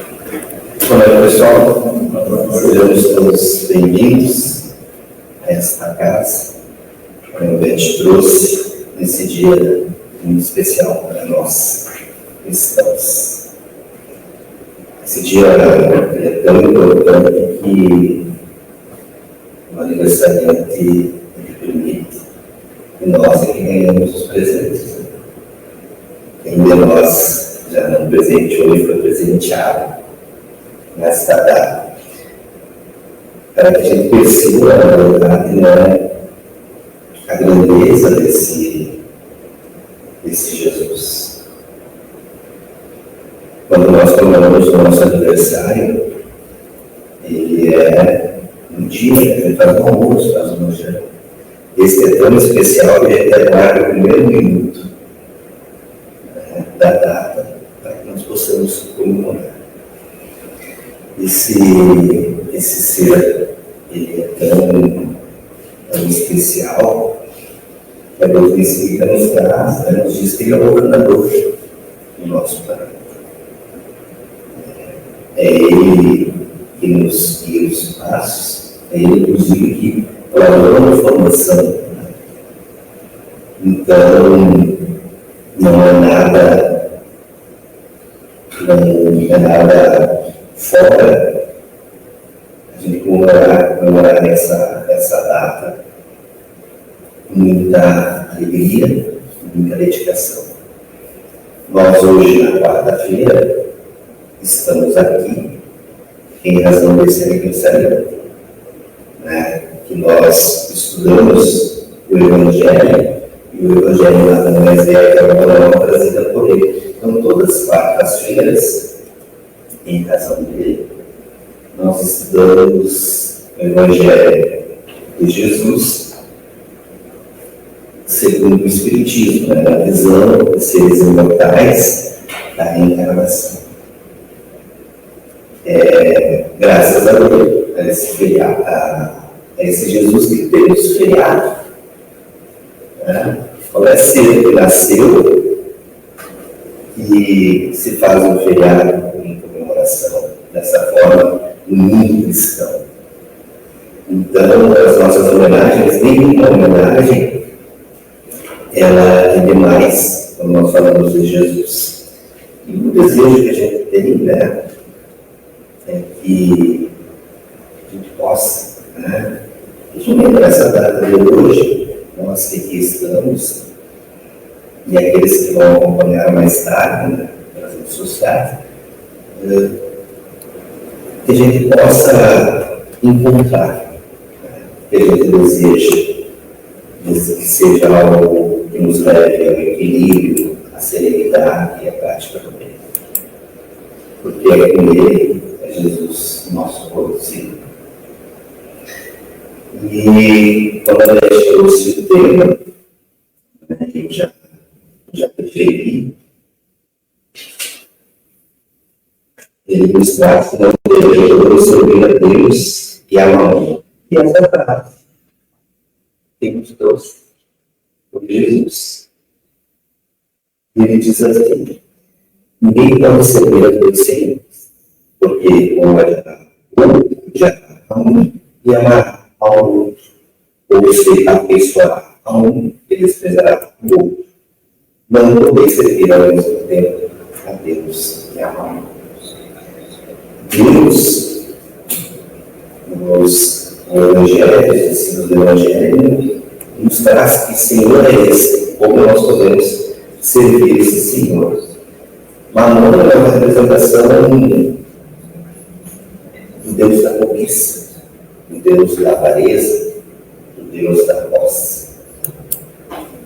Olá pessoal, sejamos todos bem-vindos a esta casa que o Bete trouxe nesse dia muito especial para nós cristãos. Esse dia é tão importante que o aniversariante permite que nós é que ganhamos os presentes. Quem de nós já não presenteou e foi presenteado nesta data, para que a gente perceba, na verdade, a grandeza desse Jesus. Quando nós comemoramos o nosso aniversário, ele é um dia que a gente faz um almoço, faz uma janta. Esse é tão especial que a gente aguarda o primeiro minuto da data para que nós possamos comemorar. Esse ser, ele é tão especial, que a Deus disse que nos traz, nos diz que ele é o governador do nosso planeta. É Ele que nos guia os passos, é Ele, inclusive, que planejou a formação. Então, não é nada fora a gente comemorar essa data com muita alegria, muita dedicação. Nós hoje, na quarta-feira, estamos aqui em razão desse aniversário, que nós estudamos o Evangelho, e o Evangelho nada mais é que a palavra trazida por ele. Então, todas as quartas-feiras, em razão dele, nós estudamos o Evangelho de Jesus segundo o Espiritismo, a visão de seres imortais da reencarnação. Graças a Deus, a esse Jesus que temos feriado, qual é ser que nasceu e se faz um feriado em comemoração, dessa forma, no mundo cristão. Então, as nossas homenagens, nenhuma homenagem, ela é demais quando nós falamos de Jesus. E o desejo que a gente tem, é que a gente possa, principalmente nessa data de hoje, nós que aqui estamos, e aqueles que vão acompanhar mais tarde, nas redes sociais, que a gente possa encontrar, que a gente deseja, que seja algo que nos leve ao equilíbrio, à serenidade e à prática do bem. Porque é com Ele, é Jesus, nosso conhecido. E quando a gente trouxe o tema, eu já preferi, ele nos traz que não devemos servir a Deus e amá-lo. E essa frase que nos trouxe por Jesus. E ele diz assim: ninguém pode servir a dois senhores, porque um odiará a um e amará ao outro, ou se afeiçoará a um e desprezará o outro. Não podeis servir ao mesmo tempo a Deus e amá-lo. Deus, nos ensinos do Evangelho, nos traz que Senhor é esse, como nós podemos servir esse Senhor. Mamon é uma representação do Deus da cobiça, do Deus da avareza, do Deus da posse,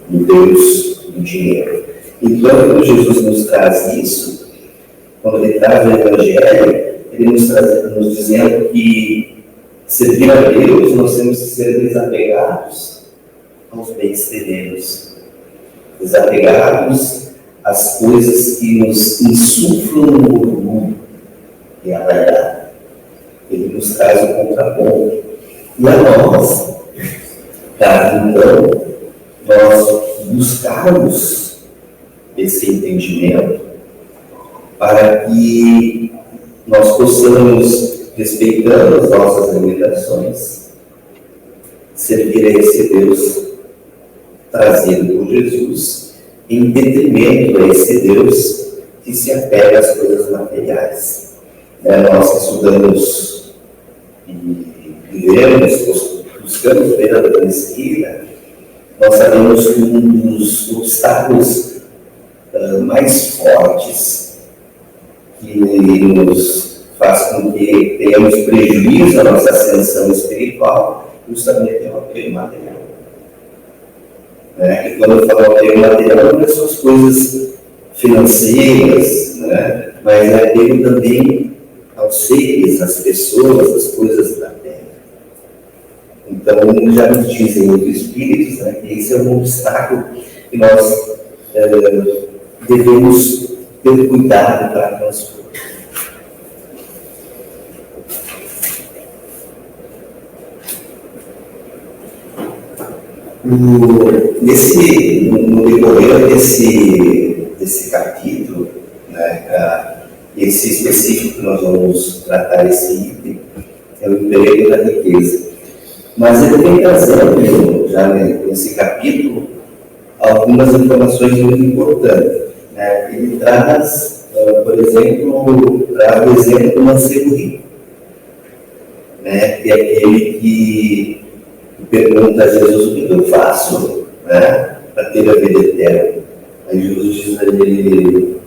do Deus do dinheiro. E quando Jesus nos traz isso, quando ele traz o Evangelho, ele nos dizendo que servir a Deus, nós temos que ser desapegados aos bens terrenos, desapegados às coisas que nos insuflam no orgulho e a vaidade. Ele nos traz o contraponto. E a nós, então, nós buscarmos esse entendimento para que nós possamos, respeitando as nossas limitações, servir a esse Deus trazido por Jesus, em detrimento a esse Deus que se apega às coisas materiais. Nós que estudamos e vivemos, buscamos ver a doutrina, nós sabemos que um dos obstáculos mais fortes que nos faz com que tenhamos prejuízo à nossa ascensão espiritual, justamente é o apego material. E quando eu falo apego material, não são as coisas financeiras, mas é apego também aos seres, às pessoas, às coisas da terra. Então, já nos dizem os espíritos que esse é um obstáculo que nós devemos ter cuidado para transpor. No decorrer desse capítulo, esse específico que nós vamos tratar, esse item, é o emprego da riqueza. Mas ele vem trazendo, já nesse capítulo, algumas informações muito importantes. Ele traz, por exemplo, o exemplo do mancebo rico, que é aquele que pergunta a Jesus: o que eu faço para ter a vida eterna? Aí Jesus diz a ele: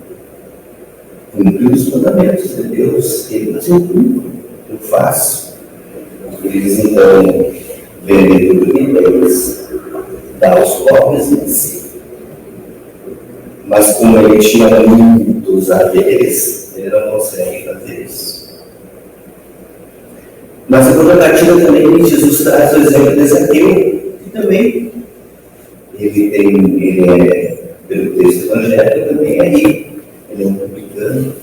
cumprir os mandamentos de Deus. Ele diz: eu faço. Eles então vendem tudo que eles, dá aos pobres em si. Mas como ele tinha muitos haveres, ele não consegue fazer isso. Mas a contrapartida também, Jesus traz o exemplo de Zaqueu, que também ele é, pelo texto evangélico, também é rico, ele é um publicano.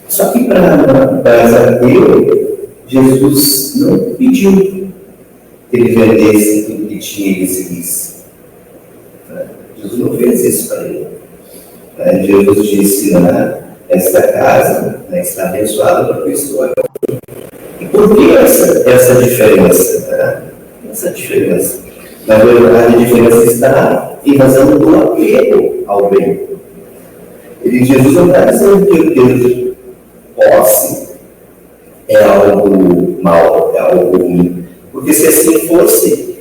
Só que para Zaqueu, Jesus não pediu que ele vendesse tudo que tinha e seguisse. Jesus não fez isso para ele. Jesus disse: esta casa está abençoada porque eu estou aqui. E por que essa diferença? Essa diferença. Na verdade, a diferença está em razão do apego ao bem. Jesus não está dizendo que o ter posse é algo mal, é algo ruim. Porque se assim fosse,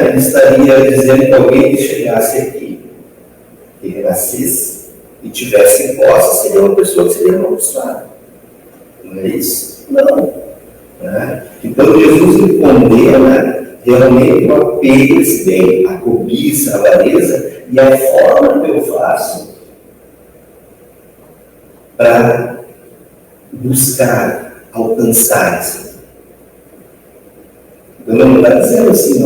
ele estaria dizendo que alguém que chegasse aqui, que renascesse e tivesse posse, seria uma pessoa que seria amaldiçoada. Não é isso? Não. Então Jesus condena realmente o apego a esse bem, a cobiça, a avareza e a forma que eu faço para buscar, alcançar isso. Então não está dizendo assim,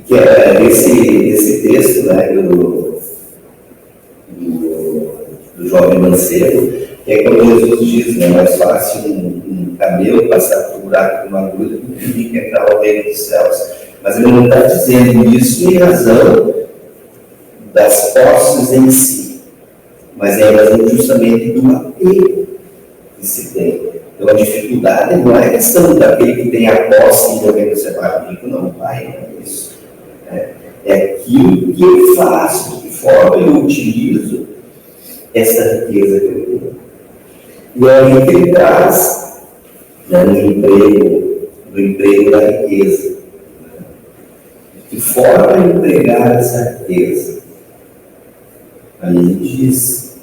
que é esse texto do jovem mancebo, que é quando Jesus diz, é mais fácil um camelo passar por um buraco de uma agulha do que um rico entrar ao reino dos céus. Mas ele não está dizendo isso em razão das posses em si, mas é em razão justamente do apego que se tem. Então a dificuldade não é questão daquele que tem a posse e de alguém ser rico, não vai, não é isso. É aquilo que eu faço, de que forma eu utilizo essa riqueza que eu tenho. E aí que ele traz do emprego da riqueza. De que forma empregar essa riqueza? Aí ele diz: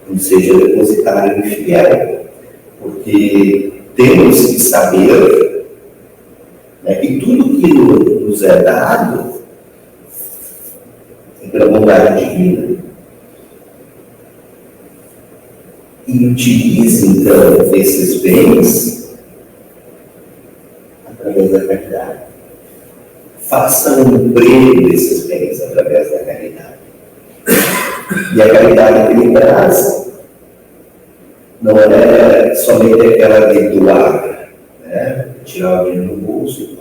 não seja depositário infiel, porque temos que saber que tudo que nos é dado é pela bondade divina. E utilize, então, esses bens através da caridade. Faça um emprego desses bens através da caridade. E a caridade que ele traz não é somente aquela de doar, tirar o dinheiro no bolso e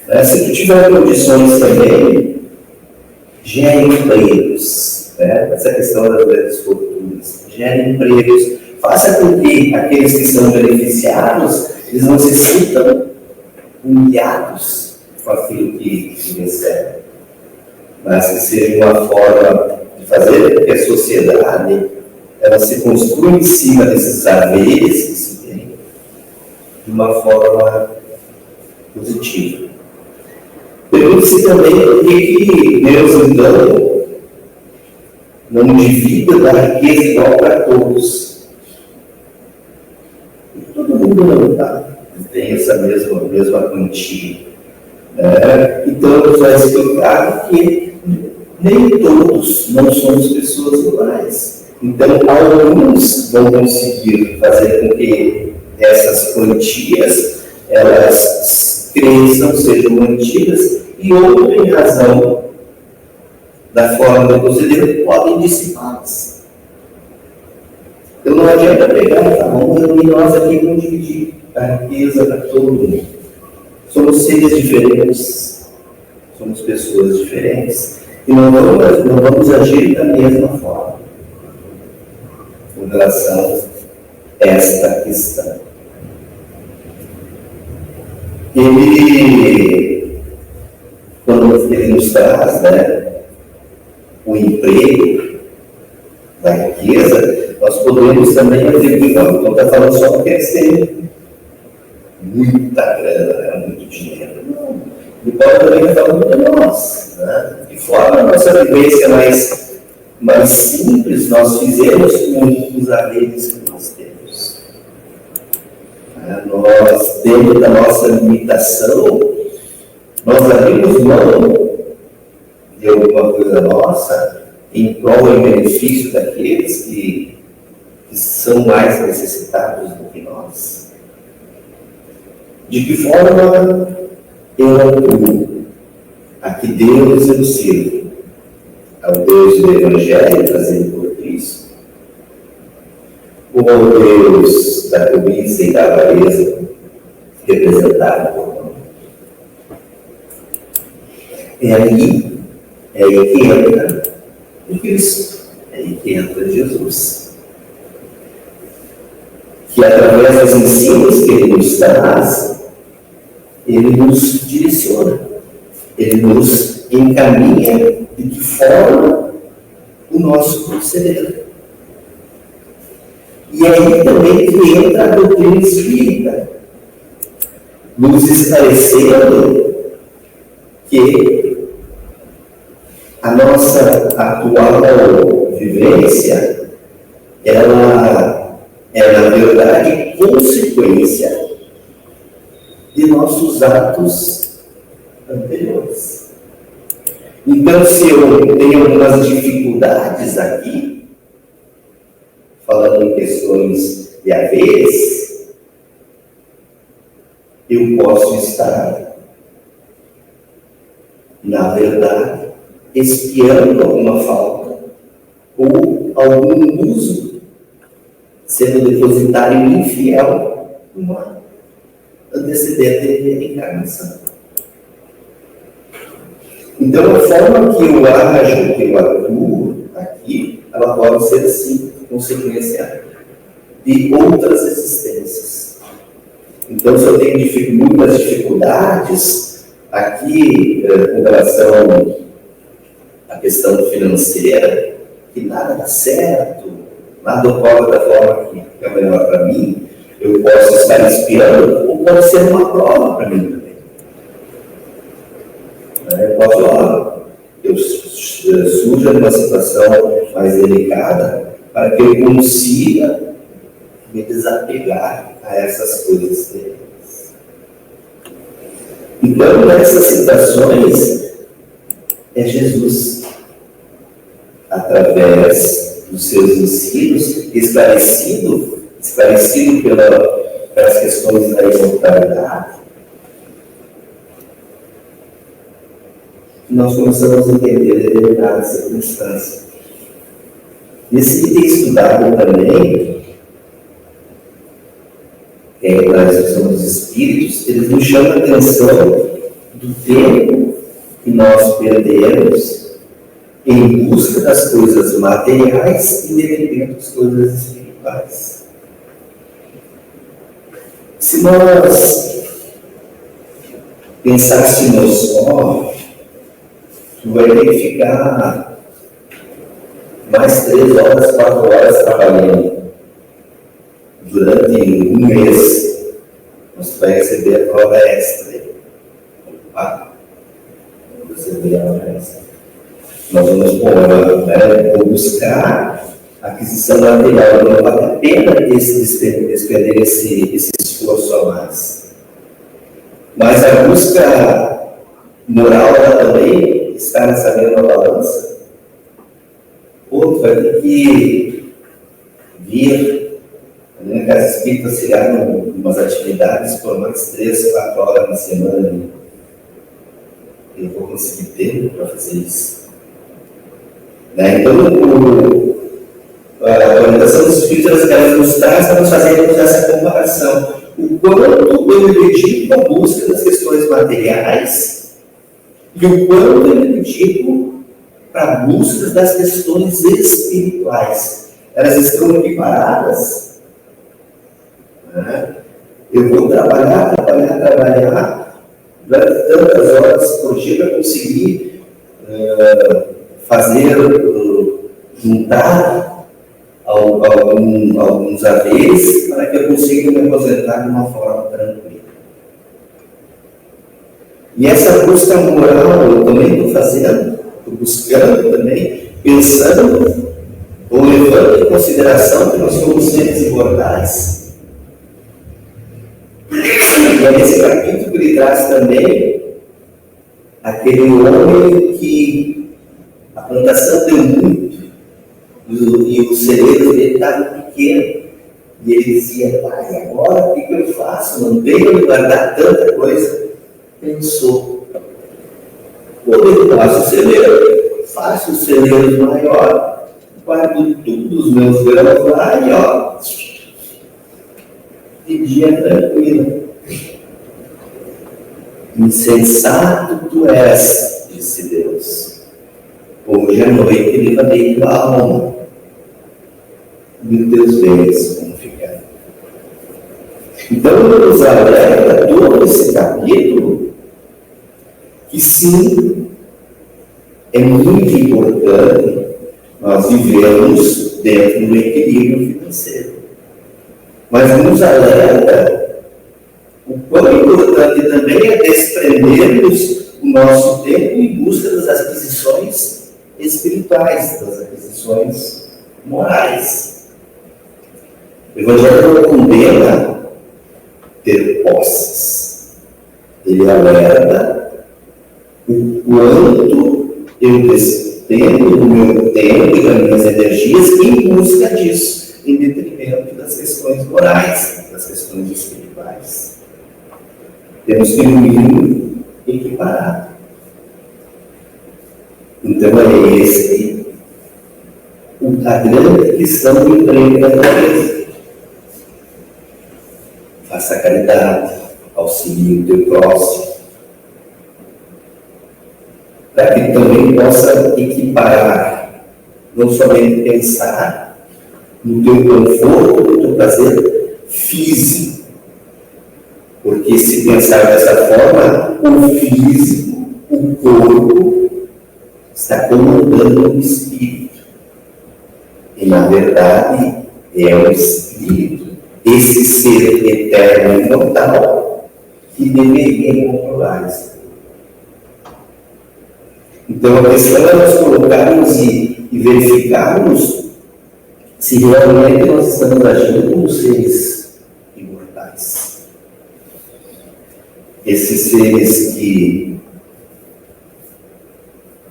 dar. Se tu tiver condições também, gere empregos. Essa questão das grandes fortunas. famílias, gere empregos, faça com que aqueles que são beneficiados, eles não se sintam humilhados com aquilo que recebem, mas que seja uma forma de fazer com que a sociedade ela se construa em cima desses haveres que se tem de uma forma positiva. Pergunte-se também por que Deus, então, não divida da riqueza igual para todos. E todo mundo não tem essa mesma quantia. Então, ele vai explicar que nem todos não somos pessoas iguais. Então, alguns vão conseguir fazer com que essas quantias elas cresçam, sejam mantidas, e outros, em razão da forma de proceder, podem dissipá-las. Então, não adianta pegar e falar, vamos reunir nós aqui e vamos dividir a riqueza para todo mundo. Somos seres diferentes, somos pessoas diferentes, e não vamos agir da mesma forma com relação a esta questão. Quando ele nos traz, o emprego da riqueza, nós podemos também atribuir, não está falando só porque eles têm muita grana, muito dinheiro. Não. Ele pode também estar falando de nós. De forma a nossa vivência mais simples, nós fizemos com os haveres que nós temos. Nós, dentro da nossa limitação, nós abrimos mão de alguma coisa nossa em prol e benefício daqueles que são mais necessitados do que nós. De que forma eu atuo? A que Deus eu sirvo? Ao Deus do Evangelho trazido por Cristo? Ou ao Deus da cobiça e da avareza representado por nós? É aí que entra o Cristo, é aí que entra Jesus. Que através dos ensinos que Ele nos traz, Ele nos direciona, Ele nos encaminha de que forma o nosso proceder. E aí também que entra a doutrina espírita, nos esclarecendo que a nossa atual vivência, ela é, na verdade, consequência de nossos atos anteriores. Então, se eu tenho algumas dificuldades aqui, falando em questões de haveres, eu posso estar, na verdade, expiando alguma falta ou algum uso, sendo depositário infiel uma antecedente de reencarnação. Então, a forma que eu ajo, que eu atuo aqui, ela pode ser, sim, consequência de outras existências. Então, se eu tenho muitas dificuldades aqui com relação à questão financeira, que nada dá certo, nada ocorre da forma que é melhor para mim, eu posso estar espiando, ou pode ser uma prova para mim também. Eu posso, surja numa situação mais delicada, para que eu consiga me desapegar a essas coisas terrenas. Então, nessas situações, é Jesus, através dos seus ensinos, esclarecido pelas questões da imortalidade, nós começamos a entender determinadas circunstâncias. Nesse item estudado também, nós somos espíritos, eles nos chamam a atenção do tempo que nós perdemos em busca das coisas materiais e detrimento das coisas espirituais. Se nós pensássemos, tu vai ter que ficar mais 3 horas, 4 horas trabalhando durante um mês, você vai receber a prova extra. Vamos receber a prova extra. Nós vamos buscar aquisição material, não vale a pena despender esse esforço a mais. Mas a busca moral também está nessa mesma balança. Outro vai ter que vir na casa espírita, auxiliar em umas atividades por mais 3, 4 horas na semana. Eu vou conseguir tempo para fazer isso. Então, a orientação dos espíritos que elas nos traz, estamos fazendo essa comparação. O quanto eu me dedico à busca das questões materiais e o quanto eu me dedico para a busca das questões espirituais. Elas estão equiparadas. Eu vou trabalhar durante tantas horas por dia para conseguir juntar alguns haveres para que eu consiga me aposentar de uma forma tranquila. E essa busca moral eu também estou fazendo, estou buscando também, pensando ou levando em consideração que nós somos seres imortais. E é nesse capítulo que ele traz também aquele homem que a plantação deu muito e o celeiro dele estava pequeno. E ele dizia, pai, agora o que eu faço? Não tenho de guardar tanta coisa. Pensou, quando eu faço o celeiro, faço o celeiro maior, guardo tudo os meus grãos lá e de dia tranquilo. Insensato tu és, disse Deus. Hoje à noite levantei tua alma e os teus bens vão ficar. Então, nos alerta todo esse capítulo que sim, é muito importante nós vivemos dentro do equilíbrio financeiro. Mas nos alerta o quão importante também é desprendermos o nosso tempo em busca das aquisições espirituais, das aquisições morais. O Evangelho não condena ter posses. Ele alerta o quanto eu despendo do meu tempo e das minhas energias em busca disso, em detrimento das questões morais, das questões espirituais. Temos que, no mínimo, equiparar. Então, é esse a grande questão do emprego da pobreza. Faça caridade, auxilie o teu próximo, para que também possa equiparar, não somente pensar no teu conforto, no teu prazer físico, porque se pensar dessa forma, o físico, o corpo, está comandando o espírito. E, na verdade, é o espírito, esse ser eterno e imortal, que deveria controlar isso. Então, a questão é nós colocarmos e verificarmos se realmente nós estamos agindo como seres imortais. Esses seres que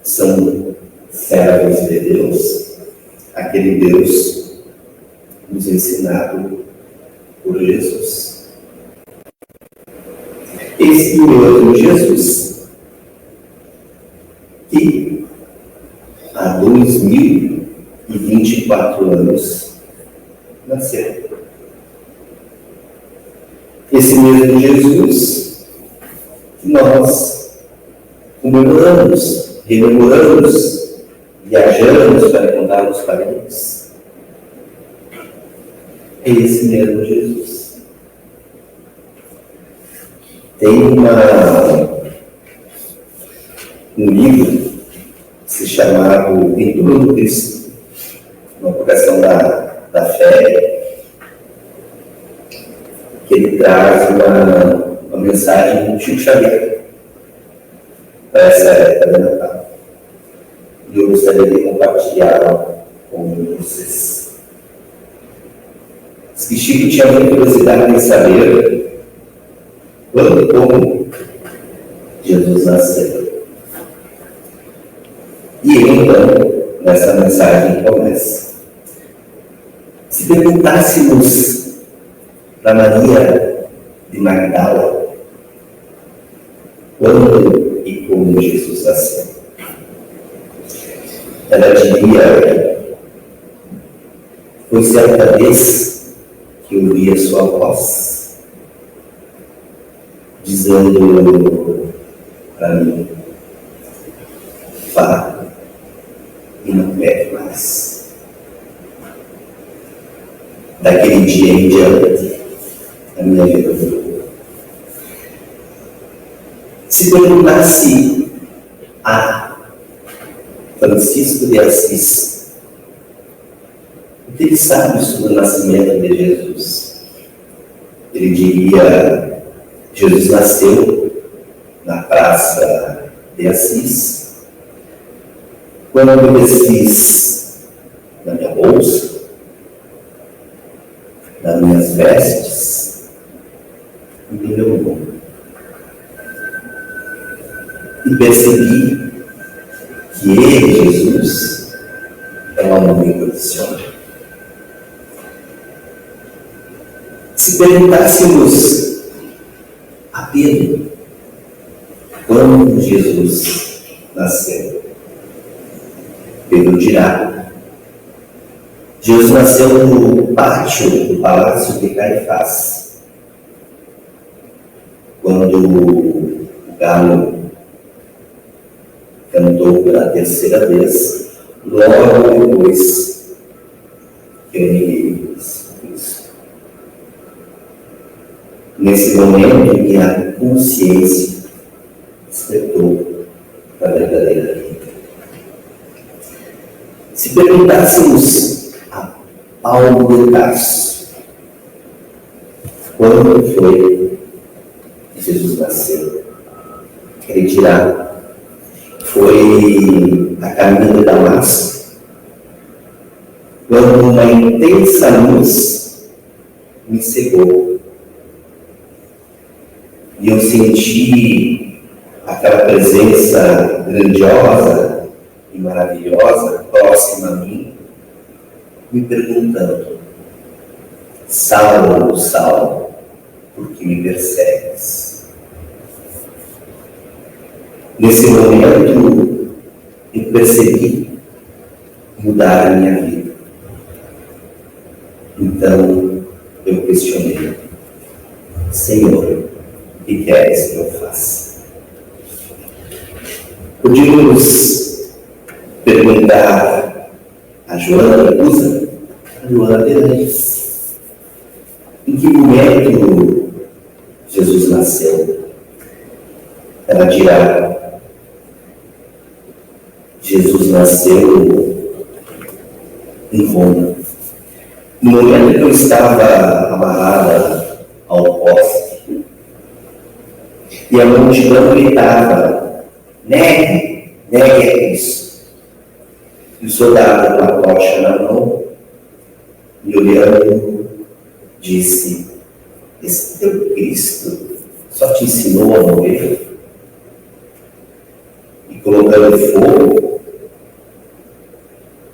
são servos de Deus, aquele Deus nos ensinado por Jesus. Esse mesmo Jesus, que há 2024 anos nasceu. Esse mesmo Jesus que nós comemoramos, rememoramos viajamos para encontrar os parentes. É esse mesmo Jesus. Tem um livro se chamado Pintura do Cristo, uma vocação da fé, que ele traz uma mensagem do Chico Xavier para essa época do Natal. E eu gostaria de compartilhar com vocês. Diz que Chico tinha muita curiosidade em saber quando e como Jesus nasceu. E ele, então, nessa mensagem começa. Se perguntássemos para Maria de Magdala quando e como Jesus nasceu, ela diria: foi certa vez que ouvi a sua voz dizendo para mim: vá e não peque mais. Daquele dia em diante, a minha vida mudou. Se perguntasse a Francisco de Assis o que ele sabe sobre o nascimento de Jesus, ele diria: Jesus nasceu na Praça de Assis, quando eu desfiz na minha bolsa, nas minhas vestes, e me meu nome. E percebi que ele, Jesus, é um amor incondicional. Se perguntássemos a Pedro quando Jesus nasceu, Pedro dirá: Jesus nasceu no pátio do Palácio de Caifás, quando o galo cantou pela terceira vez, logo depois que eu neguei Cristo. Nesse momento, minha consciência despertou para a verdadeira vida. Se perguntássemos a Paulo de Tarso quando foi que Jesus nasceu, ele dirá: foi a caminho de Damasco, quando uma intensa luz me cegou. E eu senti aquela presença grandiosa e maravilhosa próxima a mim, me perguntando: Saulo, Saulo, por que me persegues? Nesse momento, eu percebi mudar a minha vida. Então, eu questionei: Senhor, o que queres que eu faça? Podíamos perguntar a Joana Usa, a Joana Berantes, em que momento Jesus nasceu? Ela dirá: Jesus nasceu em Roma. No momento que eu estava amarrada ao poste, e a multidão gritava: negue, negue a Cristo. E o soldado com a tocha na mão, me olhando, disse: esse teu Cristo só te ensinou a morrer? E colocando fogo,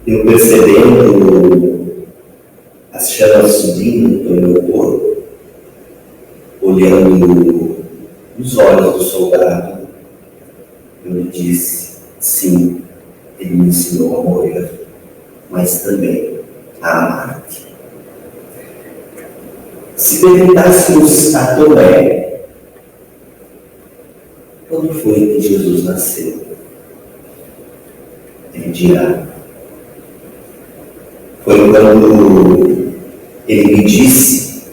eu percebendo as chamas subindo pelo meu corpo, olhando nos olhos do soldado, eu lhe disse: sim, ele me ensinou a morrer, mas também a amar-te. Se perguntássemos a Tomé quando foi que Jesus nasceu, ele dirá. Foi quando ele me disse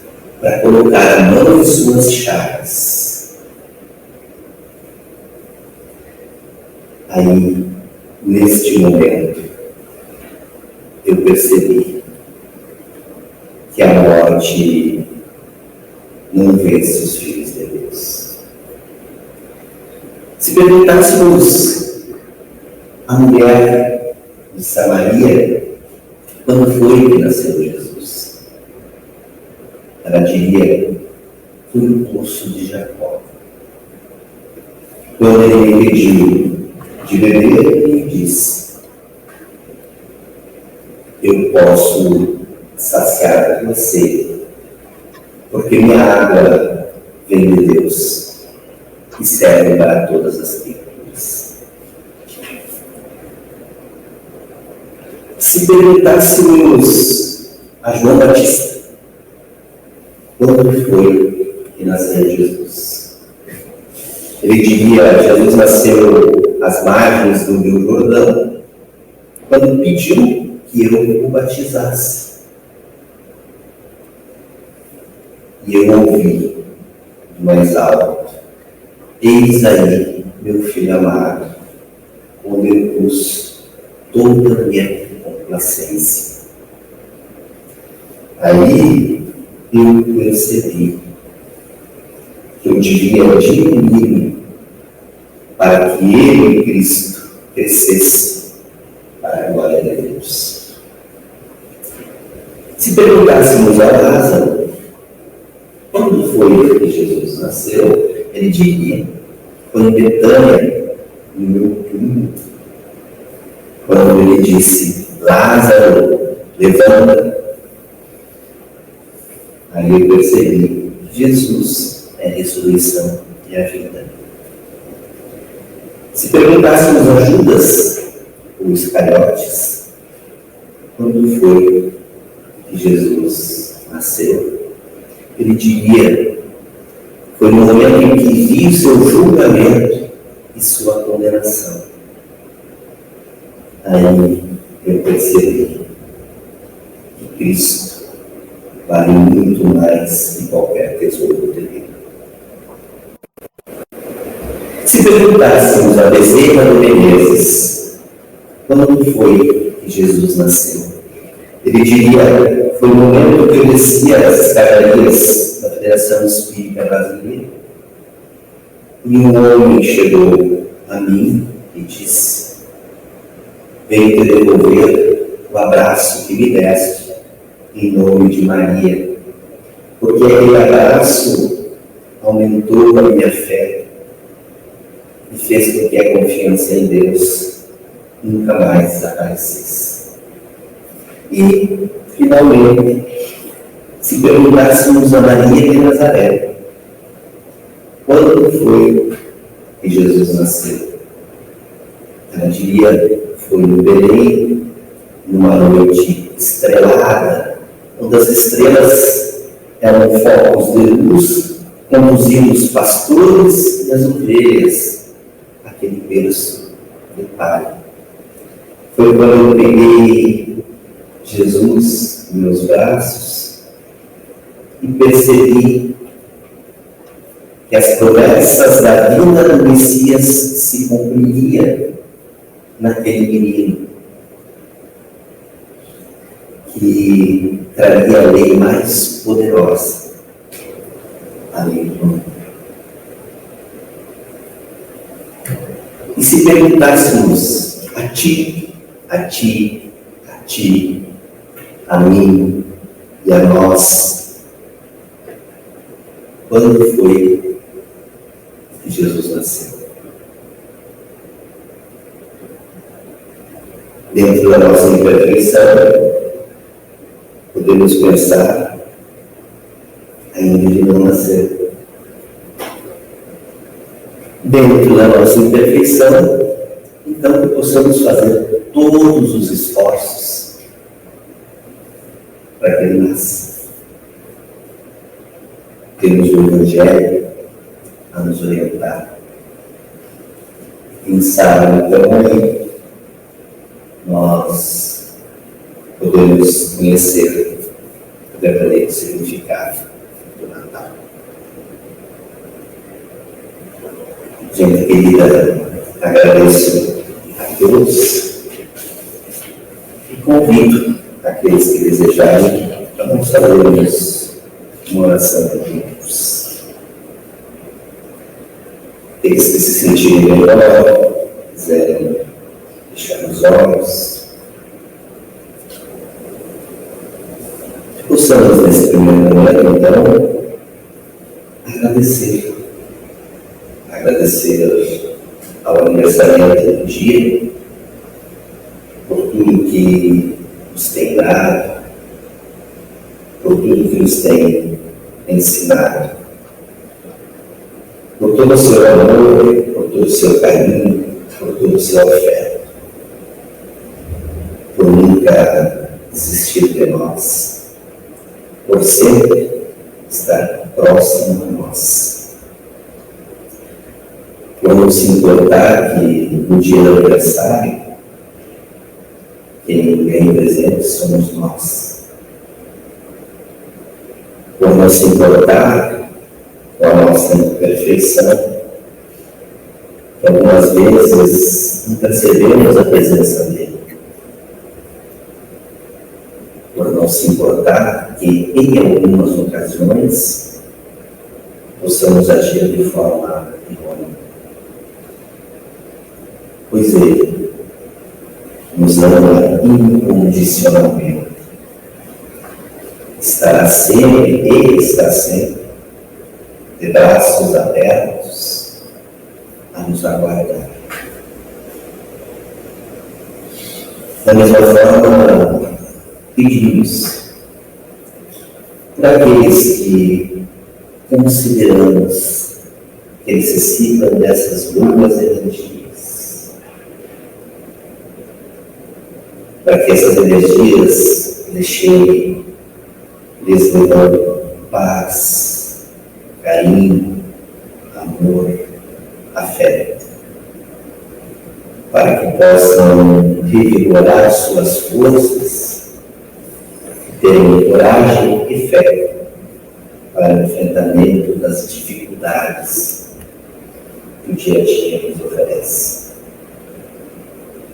para colocar a mão em suas chagas. Aí, neste momento, eu percebi que a morte não vence os filhos de Deus. Se perguntássemos à mulher de Samaria quando foi que nasceu Jesus, ela diria: foi no poço de Jacó. Quando ele me pediu de beber, ele disse: eu posso saciar a você, porque minha água vem de Deus e serve para todas as criaturas. Se perguntássemos a João Batista quando foi que nasceu Jesus, ele diria: Jesus nasceu às margens do Rio Jordão, quando pediu que eu o batizasse. E eu ouvi do mais alto: eis aí, meu filho amado, onde eu pus toda a minha complacência. Aí eu percebi que eu devia diminuir para que ele, Cristo, crescesse para a glória de Deus. Se perguntássemos a Lázaro quando foi que Jesus nasceu, ele diria: foi em Betânia, no meu túmulo, quando ele disse: Lázaro, levanta. Aí eu percebi: Jesus é a ressurreição e a vida. Se perguntássemos a Judas, ou Iscariotes, quando foi que Jesus nasceu, ele diria: foi no momento em que vi o seu julgamento e sua condenação. Aí eu percebi que Cristo vale muito mais que qualquer tesouro terreno. Se perguntássemos a Bezerra de Menezes quando foi que Jesus nasceu, ele diria: foi no momento que eu descia as escadarias da Federação Espírita Brasileira e um homem chegou a mim e disse: venho te devolver o abraço que me deste em nome de Maria, porque aquele abraço aumentou a minha fé e fez com que a confiança em Deus nunca mais desaparecesse. E, finalmente, se perguntássemos a Maria de Nazaré quando foi que Jesus nasceu, ela diria: foi no Belém, numa noite estrelada, onde as estrelas eram focos de luz, conduzindo os pastores e as ovelhas àquele berço de Pai. Foi quando eu peguei Jesus em meus braços e percebi que as promessas da vinda do Messias se cumpririam naquele menino que traria a lei mais poderosa, a lei do mundo. E se perguntássemos a ti, a mim e a nós, quando foi que Jesus nasceu? Dentro da nossa imperfeição, podemos pensar: ainda ele não nasceu. Dentro da nossa imperfeição, então que possamos fazer todos os esforços para que ele nasça. Temos o Evangelho a nos orientar. Quem sabe, então, aí, nós podemos conhecer o verdadeiro significado do Natal. Gente querida, agradeço a Deus e convido aqueles que desejarem para nós fazermos uma oração juntos. Aqueles que se sentirem melhor, quiserem fechar os olhos, possamos nesse primeiro momento, então, agradecer ao aniversariante do dia por tudo que nos tem dado, por tudo que nos tem ensinado, por todo o seu amor, por todo o seu carinho, por todo o seu afeto, por nunca desistir de nós, por sempre estar próximo a nós. Por não se importar que no dia do aniversário, quem ganha presente somos nós. Por não se importar com a nossa imperfeição, que algumas vezes não percebemos a presença dele. Por não se importar que em algumas ocasiões possamos agir de forma errônea. Pois ele nos ama incondicionalmente. Estará sempre, ele está sempre, de braços abertos, a nos aguardar. Da mesma forma, pedimos para aqueles que consideramos que necessitam dessas boas energias, para que essas energias lhes levando paz, carinho, amor, afeto, para que possam revigorar suas forças, terem coragem e fé para o enfrentamento das dificuldades que o dia a dia nos oferece.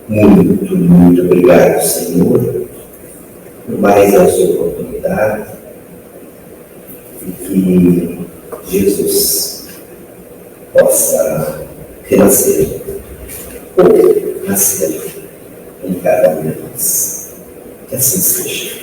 Muito, muito obrigado, Senhor, por mais essa oportunidade e que Jesus possa renascer ou nascer em cada um de nós. Que assim seja.